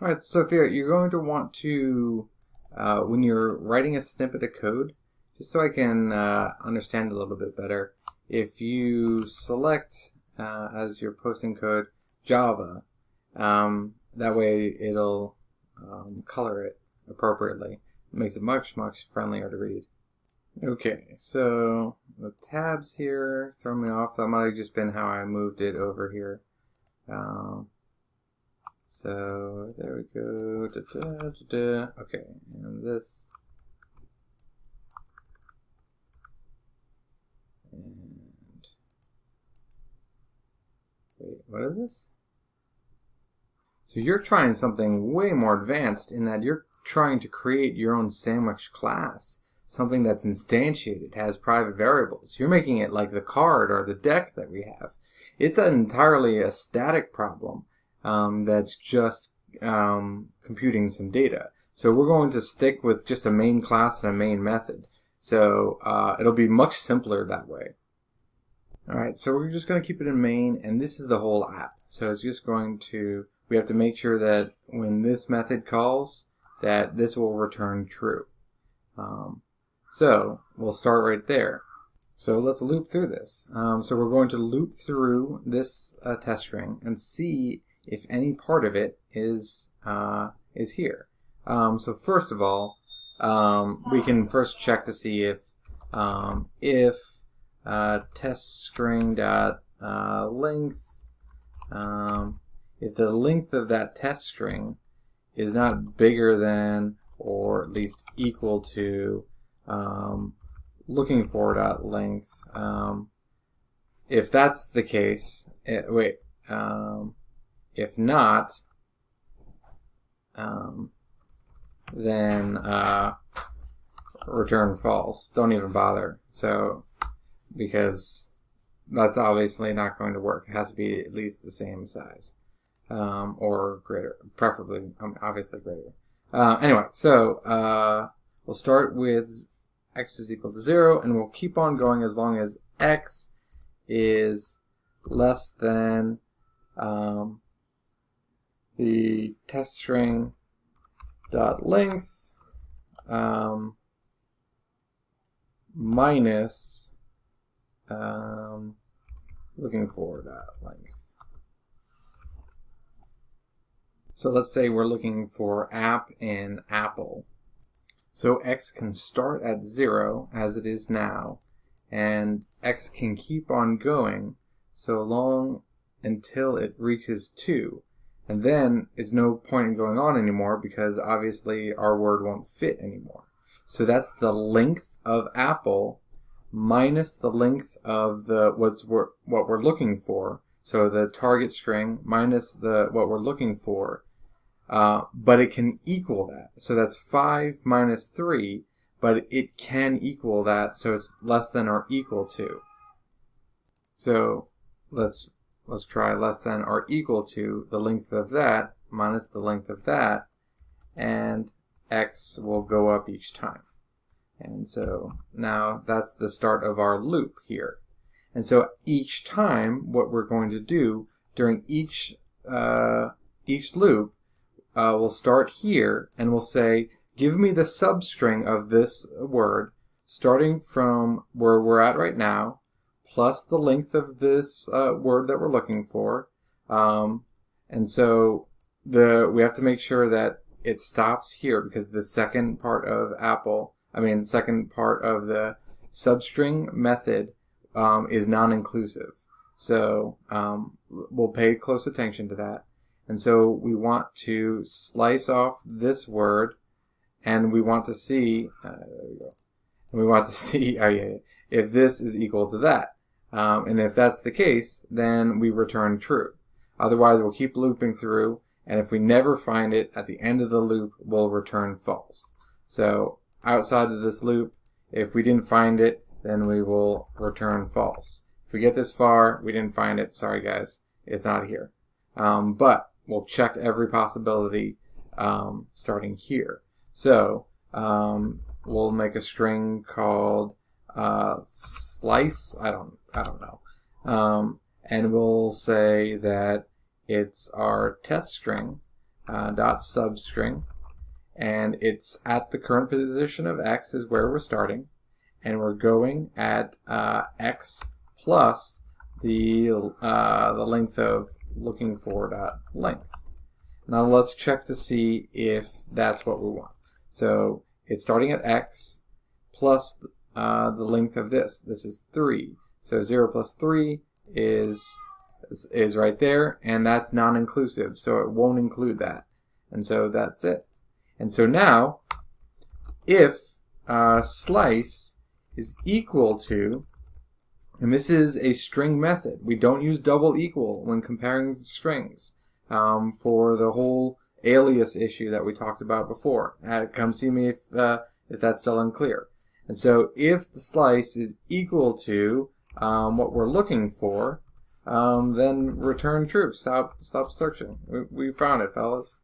All right, Sophia, you're going to want to, when you're writing a snippet of code, just so I can understand a little bit better, if you select as your posting code Java, that way it'll color it appropriately. It makes it much, much friendlier to read. Okay, so the tabs here throw me off. That might have just been how I moved it over here. So there we go. Da, da, da, da. Okay, and this. And wait, what is this? So you're trying something way more advanced in that you're trying to create your own sandwich class. Something that's instantiated, has private variables. You're making it like the card or the deck that we have. It's entirely a static problem that's just computing some data. So we're going to stick with just a main class and a main method. So it'll be much simpler that way. Alright, so we're just going to keep it in main, and this is the whole app. So it's just going to, we have to make sure that when this method calls, that this will return true. So we'll start right there. So let's loop through this. So we're going to loop through this test string and see if any part of it is here. So first of all, we can first check to see if test string dot length, if the length of that test string is not bigger than or at least equal to looking for dot length. If that's the case, if not, then return false. Don't even bother. So, because that's obviously not going to work. It has to be at least the same size, or greater, preferably, obviously greater. Anyway, so we'll start with x is equal to 0, and we'll keep on going as long as x is less than the test string dot length minus looking for dot length. So let's say we're looking for app in Apple. So x can start at 0 as it is now, and x can keep on going so long until it reaches 2. And then it's no point in going on anymore because obviously our word won't fit anymore. So that's the length of Apple minus the length of the what we're looking for. So the target string minus what we're looking for. But it can equal that. So that's 5 minus 3, but it can equal that, so it's less than or equal to. So let's try less than or equal to the length of that minus the length of that, and x will go up each time. And so now that's the start of our loop here. And so each time, what we're going to do during each loop, we'll start here and we'll say, give me the substring of this word starting from where we're at right now, plus the length of this word that we're looking for. And so we have to make sure that it stops here because the second part of the second part of the substring method is non-inclusive. So we'll pay close attention to that. And so we want to slice off this word, and we want to see, there we go. And we want to see if this is equal to that. And if that's the case, then we return true. Otherwise, we'll keep looping through, and if we never find it at the end of the loop, we'll return false. So outside of this loop, if we didn't find it, then we will return false. If we get this far, we didn't find it, sorry guys, it's not here. But we'll check every possibility starting here. So we'll make a string called slice. I don't know. And we'll say that it's our test string dot substring, and it's at the current position of x is where we're starting, and we're going at x plus the length of looking for dot length. Now let's check to see if that's what we want. So it's starting at x plus the length of this. This is 3. So 0 plus 3 is right there, and that's non-inclusive, so it won't include that. And so that's it. And so now, if slice is equal to, and this is a string method. We don't use double equal when comparing strings for the whole alias issue that we talked about before. Come see me if that's still unclear. And so if the slice is equal to what we're looking for, then return true. Stop searching. We found it, fellas.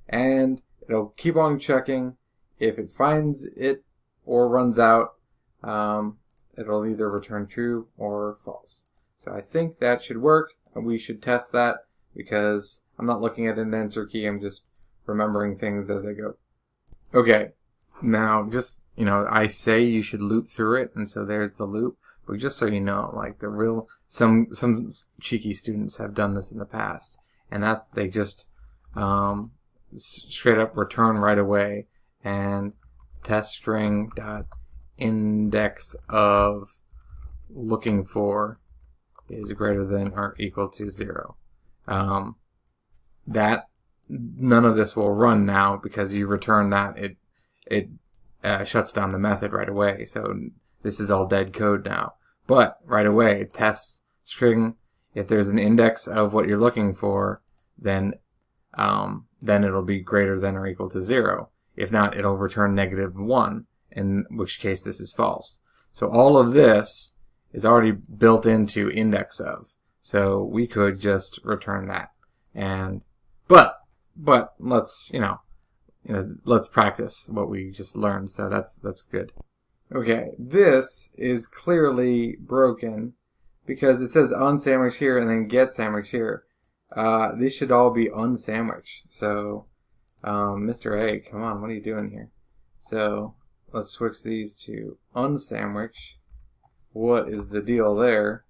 And it'll keep on checking. If it finds it or runs out, it'll either return true or false. So I think that should work. We should test that because I'm not looking at an answer key. I'm just remembering things as I go. Okay. Now, just, I say you should loop through it, and so there's the loop. But just so you know, like some cheeky students have done this in the past, and that's they just straight up return right away and test string dot index of looking for is greater than or equal to 0. That none of this will run now because you return that it shuts down the method right away. So this is all dead code now. But right away, test string, if there's an index of what you're looking for, then it'll be greater than or equal to 0. If not, it'll return -1, in which case this is false. So all of this is already built into index of. So we could just return that. But let's, let's practice what we just learned. So that's good. Okay, this is clearly broken because it says unsandwich here and then getSandwich here. This should all be unsandwiched. So, Mr. A, come on, what are you doing here? So, let's switch these to unsandwich. What is the deal there?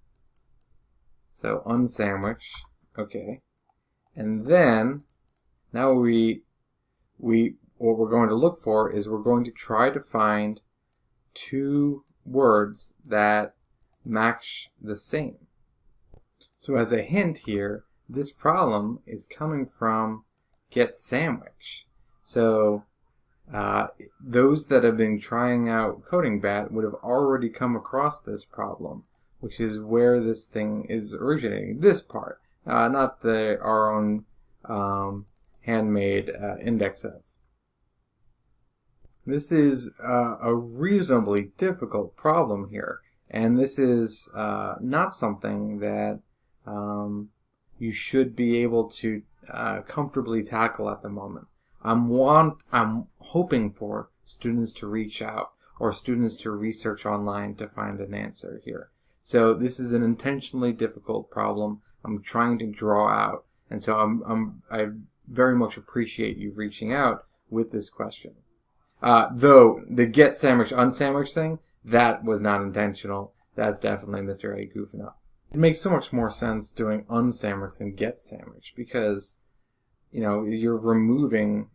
So, unsandwich. Okay. And then, now what we're going to look for is we're going to try to find 2 words that match the same. So as a hint here, this problem is coming from getSandwich. So those that have been trying out Coding Bat would have already come across this problem, which is where this thing is originating. This part, not our own handmade index of. This is a reasonably difficult problem here, and this is not something that you should be able to comfortably tackle at the moment. I'm hoping for students to reach out or students to research online to find an answer here. So this is an intentionally difficult problem I'm trying to draw out, and so I very much appreciate you reaching out with this question. Though the getSandwich unsandwich thing, that was not intentional. That's definitely Mr. A goofing up. It makes so much more sense doing unsandwich than getSandwich because, you're removing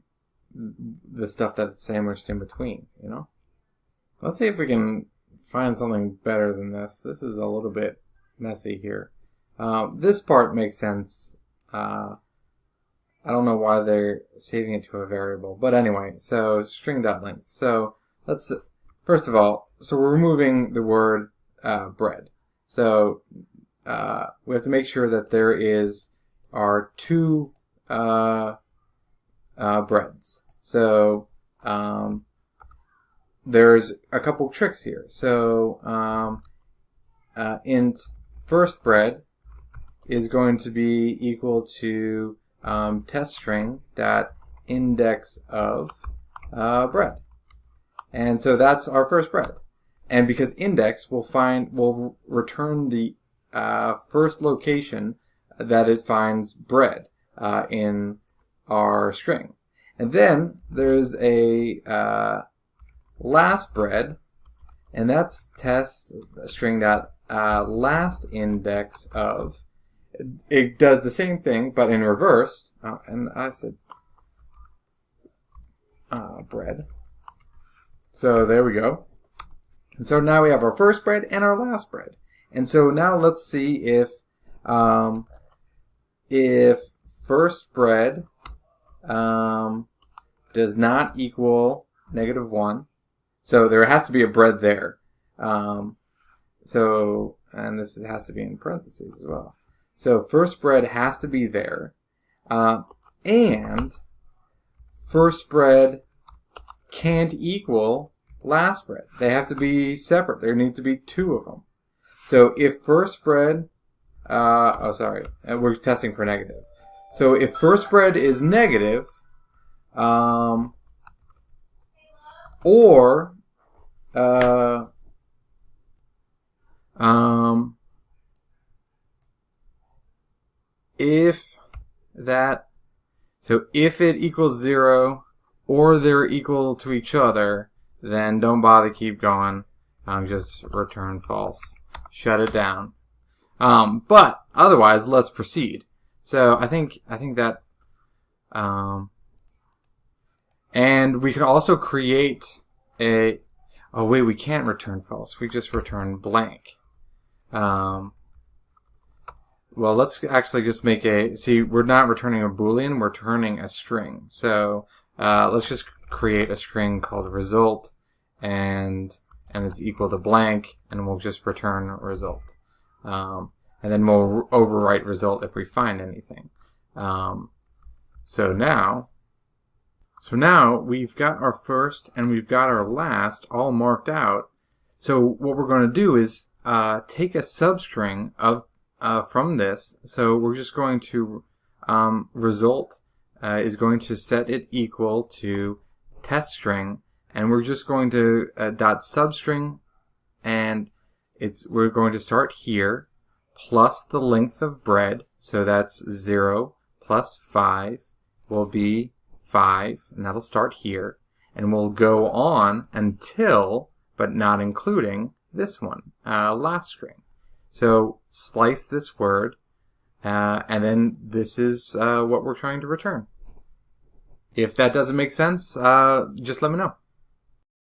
the stuff that's sandwiched in between, Let's see if we can find something better than this. This is a little bit messy here. This part makes sense. I don't know why they're saving it to a variable. But anyway, so string.length. So let's, first of all, so we're removing the word bread. So we have to make sure that there are 2 breads. So there's a couple tricks here. So int first bread is going to be equal to test string dot index of bread, and so that's our first bread. And because index will return the first location that it finds bread in our string. And then there's a last bread, and that's test string dot last index of. It does the same thing, but in reverse. And I said bread. So there we go. And so now we have our first bread and our last bread. And so now let's see if first bread does not equal -1. So there has to be a bread there. And this has to be in parentheses as well. So first bread has to be there. And first bread can't equal last bread. They have to be separate. There need to be two of them. So if first bread, we're testing for negative. So if first bread is negative, if it equals 0 or they're equal to each other, then don't bother, keep going. Just return false. Shut it down. But otherwise, let's proceed. So I think that, and we can also create a. Oh wait, we can't return false. We just return blank. Well, let's actually just make a. See, we're not returning a boolean. We're returning a string. So let's just create a string called result, and it's equal to blank, and we'll just return result. And then we'll overwrite result if we find anything. So now we've got our first and we've got our last all marked out. So what we're going to do is take a substring of from this. So we're just going to result is going to set it equal to test string, and we're just going to dot substring, and we're going to start here plus the length of bread. So that's 0 plus 5 will be 5, and that'll start here, and we'll go on until, but not including, this one, last string. So slice this word, and then this is what we're trying to return. If that doesn't make sense, just let me know.